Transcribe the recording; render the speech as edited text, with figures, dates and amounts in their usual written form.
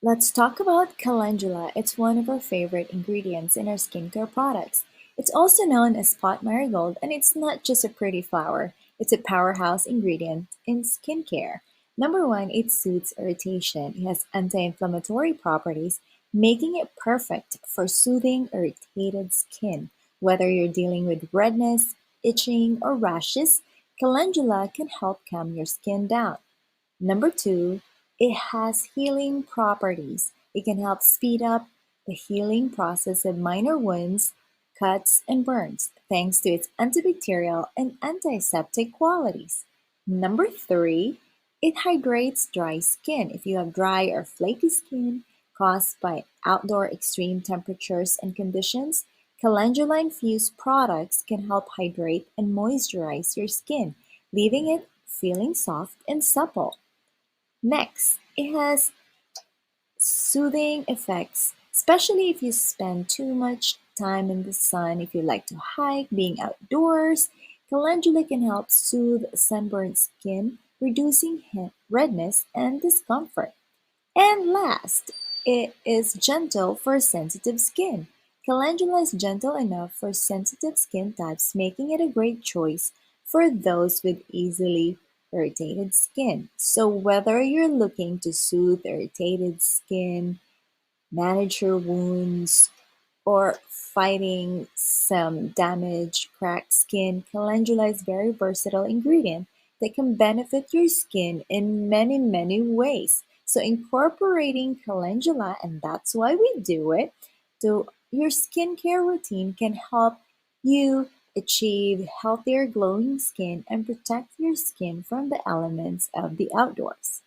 Let's talk about calendula. It's one of our favorite ingredients in our skincare products. It's also known as spot marigold, and it's not just a pretty flower, it's a powerhouse ingredient in skincare. Number one, it soothes irritation. It has anti inflammatory properties, making it perfect for soothing irritated skin. Whether you're dealing with redness, itching, or rashes, calendula can help calm your skin down. Number two, it has healing properties. It can help speed up the healing process of minor wounds, cuts, and burns, thanks to its antibacterial and antiseptic qualities. Number three, it hydrates dry skin. If you have dry or flaky skin caused by outdoor extreme temperatures and conditions, calendula infused products can help hydrate and moisturize your skin, leaving it feeling soft and supple. Next, it has soothing effects, especially if you spend too much time in the sun, if you like to hike, being outdoors. Calendula can help soothe sunburned skin, reducing redness and discomfort. And last, it is gentle for sensitive skin. Calendula is gentle enough for sensitive skin types, making it a great choice for those with easily irritated skin. So, whether you're looking to soothe irritated skin, manage your wounds, or fighting some damaged, cracked skin, calendula is a very versatile ingredient that can benefit your skin in many, many ways. So incorporating calendula, and that's why we do it, to your skincare routine can help you achieve healthier glowing skin and protect your skin from the elements of the outdoors.